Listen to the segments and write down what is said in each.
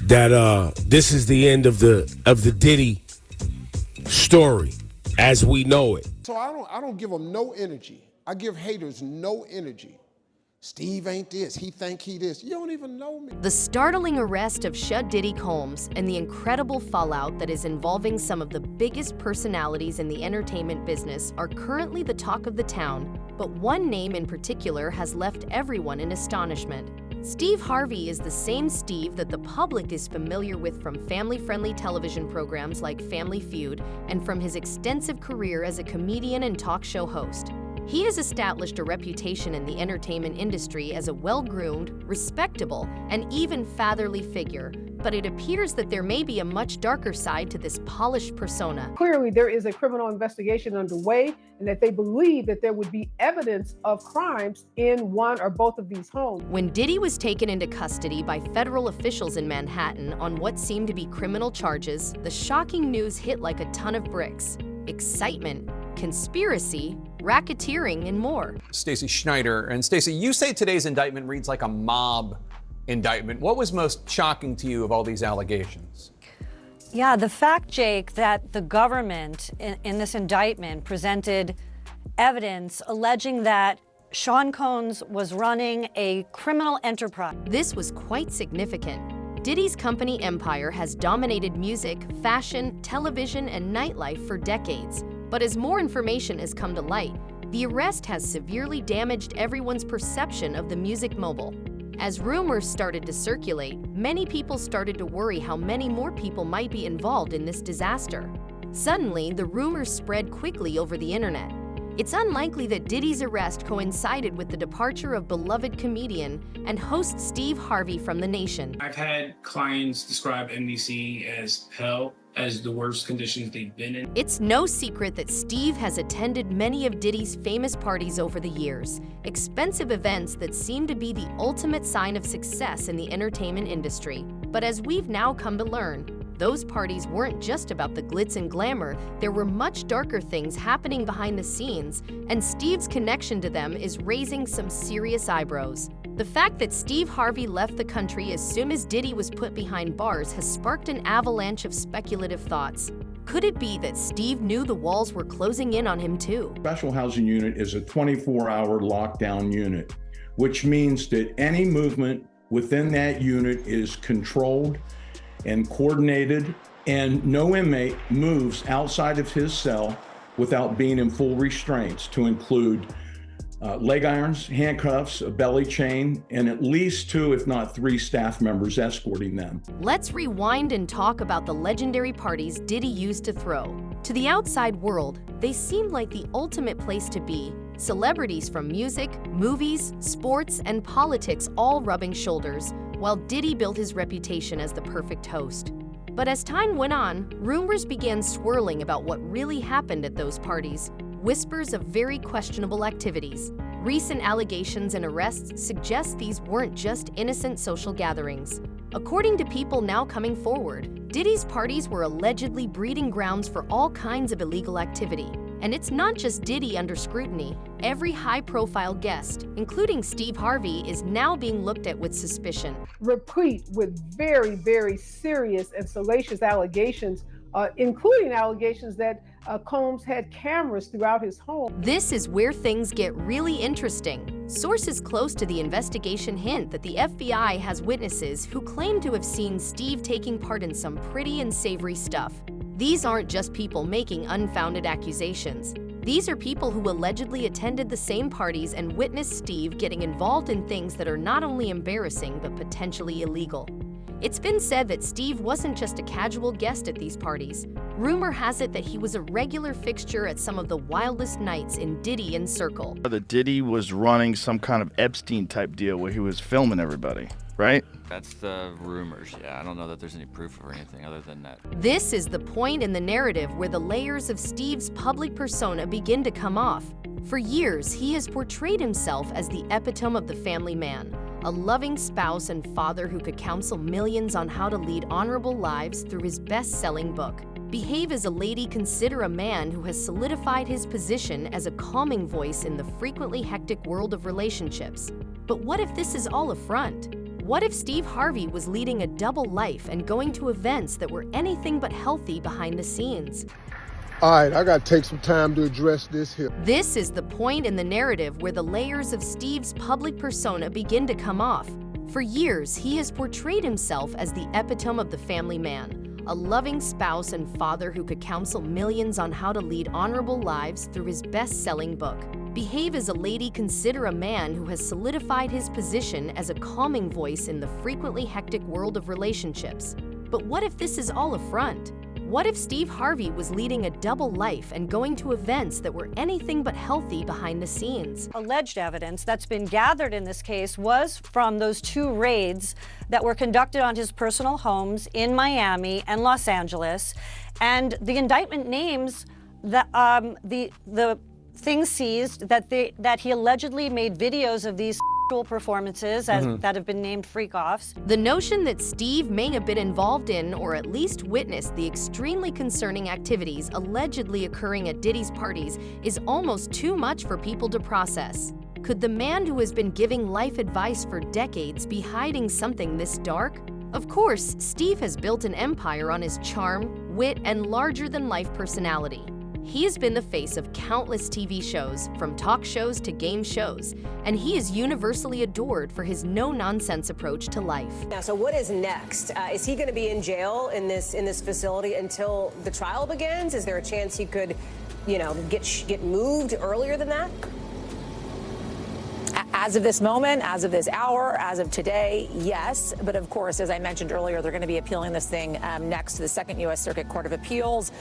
that this is the end of the Diddy story as we know it. So I don't give them no energy. I give haters no energy. Steve ain't this, he think he this. You don't even know me. The startling arrest of Diddy Combs and the incredible fallout that is involving some of the biggest personalities in the entertainment business are currently the talk of the town, but one name in particular has left everyone in astonishment. Steve Harvey is the same Steve that the public is familiar with from family-friendly television programs like Family Feud and from his extensive career as a comedian and talk show host. He has established a reputation in the entertainment industry as a well-groomed, respectable, and even fatherly figure, but it appears that there may be a much darker side to this polished persona. Clearly, there is a criminal investigation underway, and that they believe that there would be evidence of crimes in one or both of these homes. When Diddy was taken into custody by federal officials in Manhattan on what seemed to be criminal charges, the shocking news hit like a ton of bricks. Excitement, conspiracy, racketeering, and more. Stacey Schneider. And Stacey, you say today's indictment reads like a mob indictment. What was most shocking to you of all these allegations? Yeah, the fact, Jake, that the government in this indictment presented evidence alleging that Sean Combs was running a criminal enterprise. This was quite significant. Diddy's company empire has dominated music, fashion, television, and nightlife for decades. But as more information has come to light, the arrest has severely damaged everyone's perception of the music mogul. As rumors started to circulate, many people started to worry how many more people might be involved in this disaster. Suddenly, the rumors spread quickly over the internet. It's unlikely that Diddy's arrest coincided with the departure of beloved comedian and host Steve Harvey from The Nation. I've had clients describe NBC as hell, as the worst conditions they've been in. It's no secret that Steve has attended many of Diddy's famous parties over the years, expensive events that seem to be the ultimate sign of success in the entertainment industry. But as we've now come to learn, those parties weren't just about the glitz and glamour. There were much darker things happening behind the scenes, and Steve's connection to them is raising some serious eyebrows. The fact that Steve Harvey left the country as soon as Diddy was put behind bars has sparked an avalanche of speculative thoughts. Could it be that Steve knew the walls were closing in on him too? Special housing unit is a 24-hour lockdown unit, which means that any movement within that unit is controlled and coordinated, and no inmate moves outside of his cell without being in full restraints, to include leg irons, handcuffs, a belly chain, and at least 2, if not 3 staff members escorting them. Let's rewind and talk about the legendary parties Diddy used to throw. To the outside world, they seemed like the ultimate place to be. Celebrities from music, movies, sports, and politics all rubbing shoulders, while Diddy built his reputation as the perfect host. But as time went on, rumors began swirling about what really happened at those parties. Whispers of very questionable activities. Recent allegations and arrests suggest these weren't just innocent social gatherings. According to people now coming forward, Diddy's parties were allegedly breeding grounds for all kinds of illegal activity. And it's not just Diddy under scrutiny. Every high-profile guest, including Steve Harvey, is now being looked at with suspicion. Replete with very, very serious and salacious allegations, including allegations that Combs had cameras throughout his home. This is where things get really interesting. Sources close to the investigation hint that the FBI has witnesses who claim to have seen Steve taking part in some pretty unsavory stuff. These aren't just people making unfounded accusations. These are people who allegedly attended the same parties and witnessed Steve getting involved in things that are not only embarrassing but potentially illegal. It's been said that Steve wasn't just a casual guest at these parties. Rumor has it that he was a regular fixture at some of the wildest nights in Diddy and Circle. The Diddy was running some kind of Epstein-type deal where he was filming everybody, right? That's the rumors, yeah. I don't know that there's any proof or anything other than that. This is the point in the narrative where the layers of Steve's public persona begin to come off. For years, he has portrayed himself as the epitome of the family man, a loving spouse and father who could counsel millions on how to lead honorable lives through his best-selling book. Behave as a Lady, Consider a Man who has solidified his position as a calming voice in the frequently hectic world of relationships. But what if this is all a front? what if Steve Harvey was leading a double life and going to events that were anything but healthy behind the scenes? All right, I gotta take some time to address this here. This is the point in the narrative where the layers of Steve's public persona begin to come off. For years, he has portrayed himself as the epitome of the family man, a loving spouse and father who could counsel millions on how to lead honorable lives through his best-selling book. Behave as a Lady, Consider a Man, who has solidified his position as a calming voice in the frequently hectic world of relationships. But what if this is all a front? What if Steve Harvey was leading a double life and going to events that were anything but healthy behind the scenes? Alleged evidence that's been gathered in this case was from those 2 raids that were conducted on his personal homes in Miami and Los Angeles. And the indictment names the things seized that he allegedly made videos of these performances that have been named freak-offs. The notion that Steve may have been involved in or at least witnessed the extremely concerning activities allegedly occurring at Diddy's parties is almost too much for people to process. Could the man who has been giving life advice for decades be hiding something this dark? Of course, Steve has built an empire on his charm, wit, and larger-than-life personality. He has been the face of countless TV shows, from talk shows to game shows, and he is universally adored for his no-nonsense approach to life. Now, so what is next? Is he going to be in jail in this facility until the trial begins? Is there a chance he could, get moved earlier than that? As of this moment, as of this hour, as of today, yes. But of course, as I mentioned earlier, they're going to be appealing this thing next to the Second U.S. Circuit Court of Appeals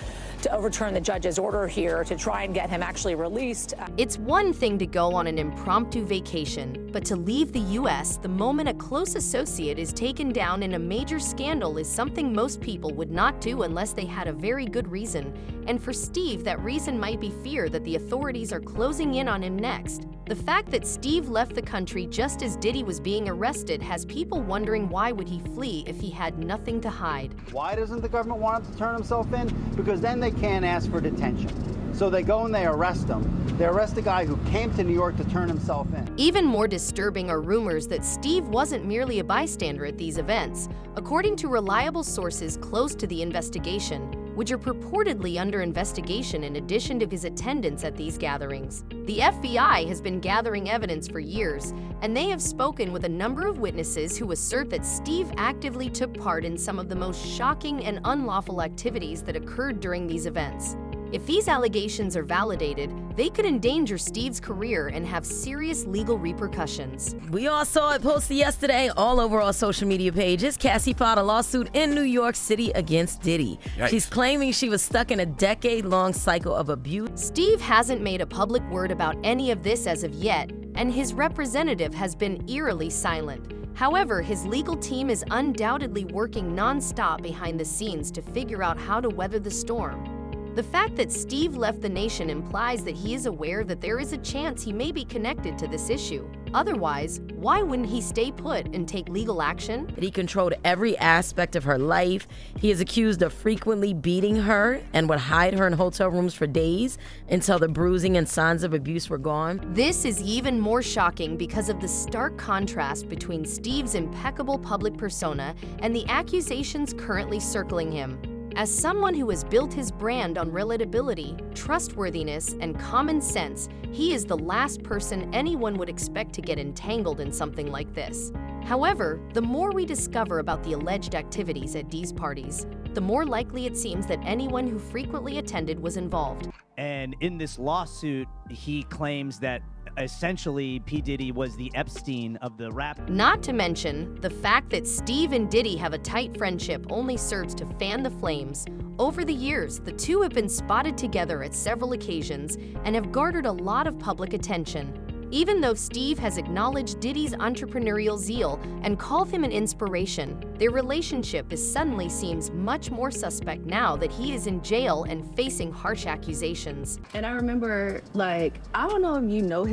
to overturn the judge's order here to try and get him actually released. It's one thing to go on an impromptu vacation, but to leave the U.S. the moment a close associate is taken down in a major scandal is something most people would not do unless they had a very good reason. And for Steve, that reason might be fear that the authorities are closing in on him next. The fact that Steve left the country just as Diddy was being arrested has people wondering why would he flee if he had nothing to hide. Why doesn't the government want him to turn himself in? Because then they can't ask for detention. So they go and they arrest him. They arrest a guy who came to New York to turn himself in. Even more disturbing are rumors that Steve wasn't merely a bystander at these events. According to reliable sources close to the investigation, which are purportedly under investigation in addition to his attendance at these gatherings, the FBI has been gathering evidence for years, and they have spoken with a number of witnesses who assert that Steve actively took part in some of the most shocking and unlawful activities that occurred during these events. If these allegations are validated, they could endanger Steve's career and have serious legal repercussions. We all saw it posted yesterday all over our social media pages. Cassie filed a lawsuit in New York City against Diddy. Yikes. She's claiming she was stuck in a decade-long cycle of abuse. Steve hasn't made a public word about any of this as of yet, and his representative has been eerily silent. However, his legal team is undoubtedly working non-stop behind the scenes to figure out how to weather the storm. The fact that Steve left the nation implies that he is aware that there is a chance he may be connected to this issue. Otherwise, why wouldn't he stay put and take legal action? He controlled every aspect of her life. He is accused of frequently beating her and would hide her in hotel rooms for days until the bruising and signs of abuse were gone. This is even more shocking because of the stark contrast between Steve's impeccable public persona and the accusations currently circling him. As someone who has built his brand on relatability, trustworthiness, and common sense, he is the last person anyone would expect to get entangled in something like this. However, the more we discover about the alleged activities at D's parties, the more likely it seems that anyone who frequently attended was involved. And in this lawsuit, he claims that essentially P. Diddy was the Epstein of the rap. Not to mention, the fact that Steve and Diddy have a tight friendship only serves to fan the flames. Over the years, the two have been spotted together at several occasions and have garnered a lot of public attention. Even though Steve has acknowledged Diddy's entrepreneurial zeal and called him an inspiration, their relationship suddenly seems much more suspect now that he is in jail and facing harsh accusations. And I remember, I don't know if you know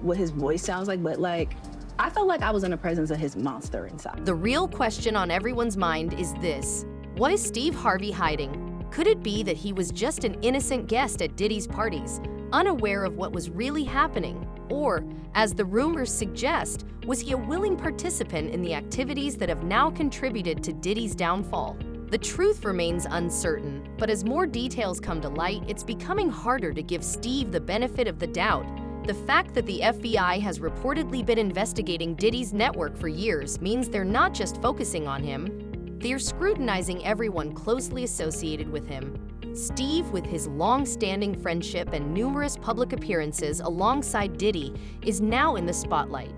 what his voice sounds like, but I felt like I was in the presence of his monster inside. The real question on everyone's mind is this: what is Steve Harvey hiding? Could it be that he was just an innocent guest at Diddy's parties, unaware of what was really happening? Or, as the rumors suggest, was he a willing participant in the activities that have now contributed to Diddy's downfall? The truth remains uncertain, but as more details come to light, it's becoming harder to give Steve the benefit of the doubt. The fact that the FBI has reportedly been investigating Diddy's network for years means they're not just focusing on him, they're scrutinizing everyone closely associated with him. Steve, with his long-standing friendship and numerous public appearances alongside Diddy, is now in the spotlight.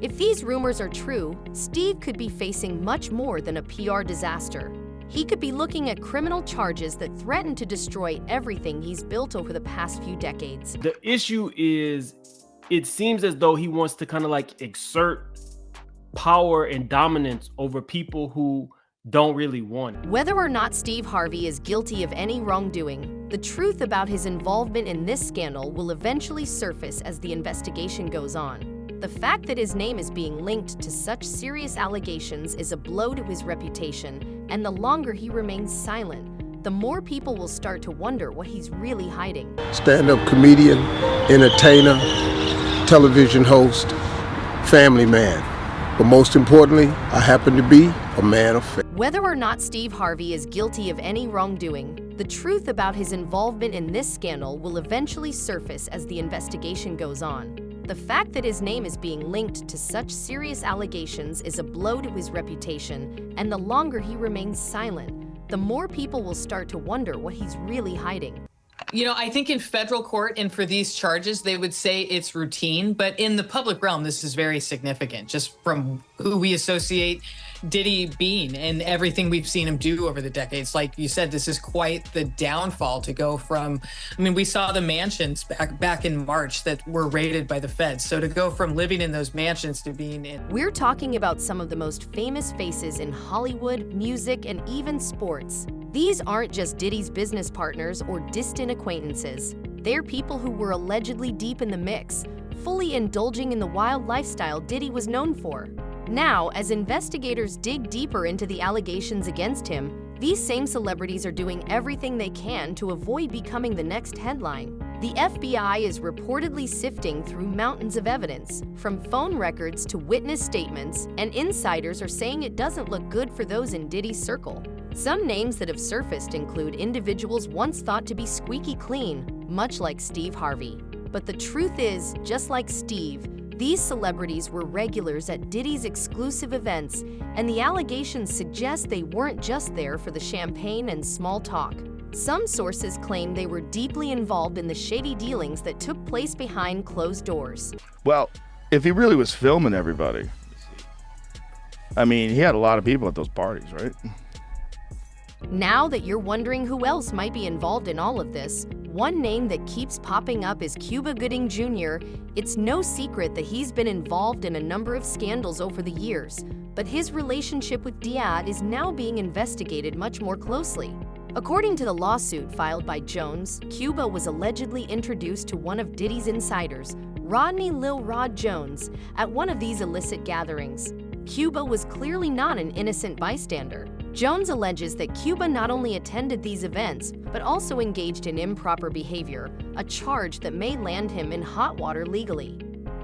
If these rumors are true, Steve could be facing much more than a PR disaster. He could be looking at criminal charges that threaten to destroy everything he's built over the past few decades. The issue is, it seems as though he wants to kind of like exert power and dominance over people who don't really want it. Whether or not Steve Harvey is guilty of any wrongdoing, the truth about his involvement in this scandal will eventually surface as the investigation goes on. The fact that his name is being linked to such serious allegations is a blow to his reputation, and the longer he remains silent, the more people will start to wonder what he's really hiding. Stand-up comedian, entertainer, television host, family man. But most importantly, I happen to be a man of faith. Whether or not Steve Harvey is guilty of any wrongdoing, the truth about his involvement in this scandal will eventually surface as the investigation goes on. The fact that his name is being linked to such serious allegations is a blow to his reputation, and the longer he remains silent, the more people will start to wonder what he's really hiding. You know, I think in federal court and for these charges, they would say it's routine, but in the public realm, this is very significant, just from who we associate Diddy being and everything we've seen him do over the decades. Like you said, this is quite the downfall to go from, I mean, we saw the mansions back in March that were raided by the feds. So to go from living in those mansions to being in... We're talking about some of the most famous faces in Hollywood, music, and even sports. These aren't just Diddy's business partners or distant acquaintances. They're people who were allegedly deep in the mix, fully indulging in the wild lifestyle Diddy was known for. Now, as investigators dig deeper into the allegations against him, these same celebrities are doing everything they can to avoid becoming the next headline. The FBI is reportedly sifting through mountains of evidence, from phone records to witness statements, and insiders are saying it doesn't look good for those in Diddy's circle. Some names that have surfaced include individuals once thought to be squeaky clean, much like Steve Harvey. But the truth is, just like Steve, these celebrities were regulars at Diddy's exclusive events, and the allegations suggest they weren't just there for the champagne and small talk. Some sources claim they were deeply involved in the shady dealings that took place behind closed doors. Well, if he really was filming everybody, I mean, he had a lot of people at those parties, right? Now that you're wondering who else might be involved in all of this, one name that keeps popping up is Cuba Gooding Jr. It's no secret that he's been involved in a number of scandals over the years, but his relationship with Diad is now being investigated much more closely. According to the lawsuit filed by Jones, Cuba was allegedly introduced to one of Diddy's insiders, Rodney Lil Rod Jones, at one of these illicit gatherings. Cuba was clearly not an innocent bystander. Jones alleges that Cuba not only attended these events, but also engaged in improper behavior, a charge that may land him in hot water legally.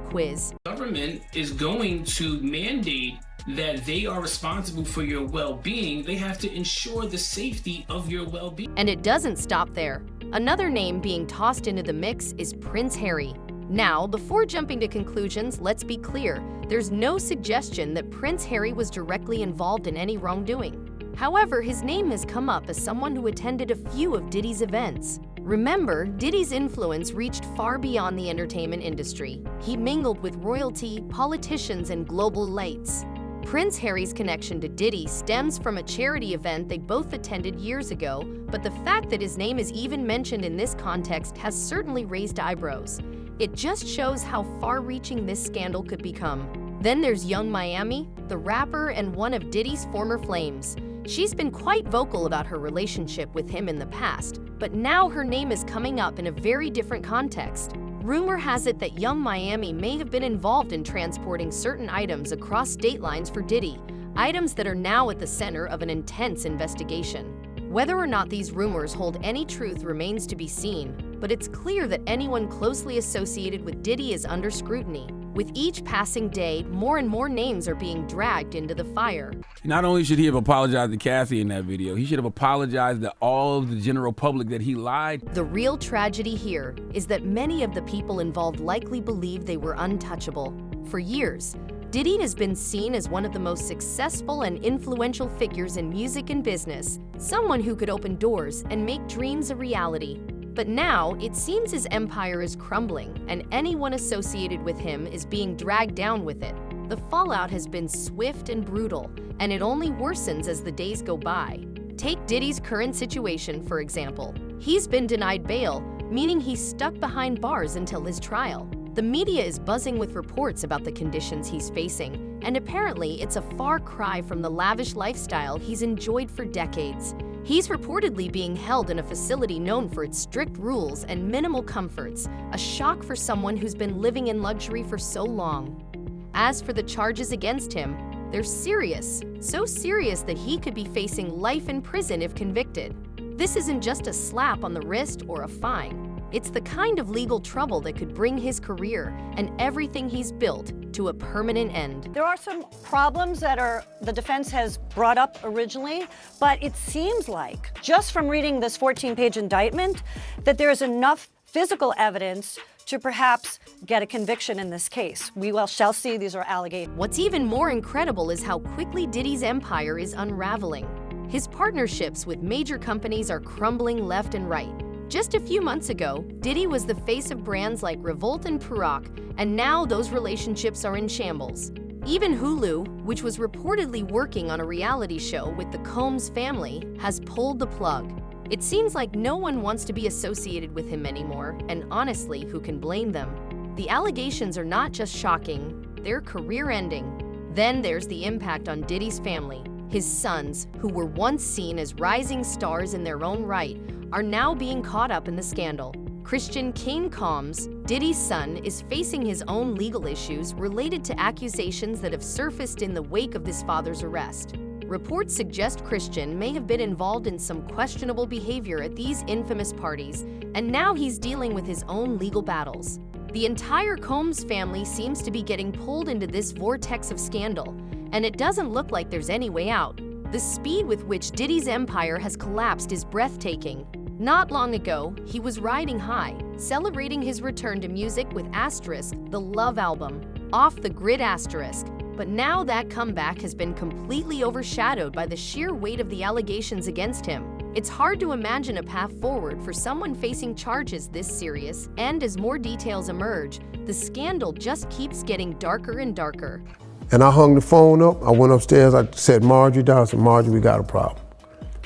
Quiz. The government is going to mandate that they are responsible for your well-being. They have to ensure the safety of your well-being. And it doesn't stop there. Another name being tossed into the mix is Prince Harry. Now, before jumping to conclusions, let's be clear. There's no suggestion that Prince Harry was directly involved in any wrongdoing. However, his name has come up as someone who attended a few of Diddy's events. Remember, Diddy's influence reached far beyond the entertainment industry. He mingled with royalty, politicians, and global elites. Prince Harry's connection to Diddy stems from a charity event they both attended years ago, but the fact that his name is even mentioned in this context has certainly raised eyebrows. It just shows how far-reaching this scandal could become. Then there's Young Miami, the rapper and one of Diddy's former flames. She's been quite vocal about her relationship with him in the past, but now her name is coming up in a very different context. Rumor has it that Young Miami may have been involved in transporting certain items across state lines for Diddy, items that are now at the center of an intense investigation. Whether or not these rumors hold any truth remains to be seen. but it's clear that anyone closely associated with Diddy is under scrutiny. With each passing day, more and more names are being dragged into the fire. Not only should he have apologized to Cassie in that video, he should have apologized to all of the general public that he lied. The real tragedy here is that many of the people involved likely believed they were untouchable. For years, Diddy has been seen as one of the most successful and influential figures in music and business, someone who could open doors and make dreams a reality. But now, it seems his empire is crumbling, and anyone associated with him is being dragged down with it. The fallout has been swift and brutal, and it only worsens as the days go by. Take Diddy's current situation, for example. He's been denied bail, meaning he's stuck behind bars until his trial. The media is buzzing with reports about the conditions he's facing, and apparently it's a far cry from the lavish lifestyle he's enjoyed for decades. He's reportedly being held in a facility known for its strict rules and minimal comforts, a shock for someone who's been living in luxury for so long. As for the charges against him, they're serious, so serious that he could be facing life in prison if convicted. This isn't just a slap on the wrist or a fine. It's the kind of legal trouble that could bring his career and everything he's built to a permanent end. There are some problems that the defense has brought up originally, but it seems like, just from reading this 14-page indictment, that there's enough physical evidence to perhaps get a conviction in this case. We shall see. These are allegations. What's even more incredible is how quickly Diddy's empire is unraveling. His partnerships with major companies are crumbling left and right. Just a few months ago, Diddy was the face of brands like Revolt and Proc, and now those relationships are in shambles. Even Hulu, which was reportedly working on a reality show with the Combs family, has pulled the plug. It seems like no one wants to be associated with him anymore, and honestly, who can blame them? The allegations are not just shocking, they're career-ending. Then there's the impact on Diddy's family. His sons, who were once seen as rising stars in their own right, are now being caught up in the scandal. Christian Kane Combs, Diddy's son, is facing his own legal issues related to accusations that have surfaced in the wake of his father's arrest. Reports suggest Christian may have been involved in some questionable behavior at these infamous parties, and now he's dealing with his own legal battles. The entire Combs family seems to be getting pulled into this vortex of scandal, and it doesn't look like there's any way out. The speed with which Diddy's empire has collapsed is breathtaking. Not long ago, he was riding high, celebrating his return to music with Asterisk, the Love album, Off the Grid Asterisk. But now that comeback has been completely overshadowed by the sheer weight of the allegations against him. It's hard to imagine a path forward for someone facing charges this serious, and as more details emerge, the scandal just keeps getting darker and darker. And I hung the phone up, I went upstairs, I said, Marjorie down, I said, Marjorie, we got a problem.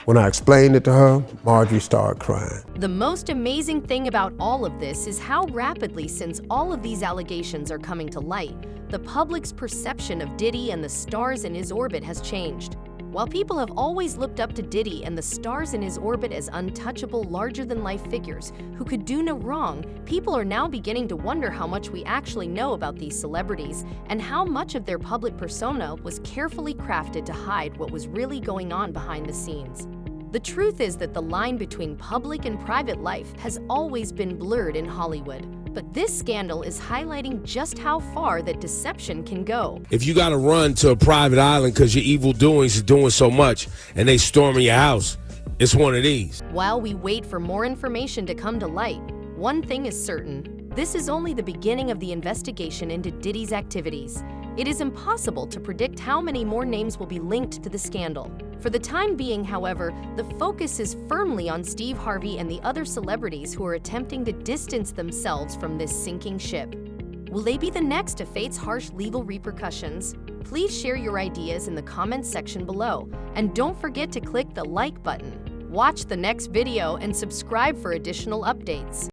When I explained it to her, Marjorie started crying. The most amazing thing about all of this is how rapidly, since all of these allegations are coming to light, the public's perception of Diddy and the stars in his orbit has changed. While people have always looked up to Diddy and the stars in his orbit as untouchable, larger-than-life figures who could do no wrong, people are now beginning to wonder how much we actually know about these celebrities and how much of their public persona was carefully crafted to hide what was really going on behind the scenes. The truth is that the line between public and private life has always been blurred in Hollywood. But this scandal is highlighting just how far that deception can go. If you got to run to a private island because your evil doings is doing so much and they storming your house, it's one of these. While we wait for more information to come to light, one thing is certain. This is only the beginning of the investigation into Diddy's activities. It is impossible to predict how many more names will be linked to the scandal. For the time being, however, the focus is firmly on Steve Harvey and the other celebrities who are attempting to distance themselves from this sinking ship. Will they be the next to face harsh legal repercussions? Please share your ideas in the comments section below, and don't forget to click the like button. Watch the next video and subscribe for additional updates.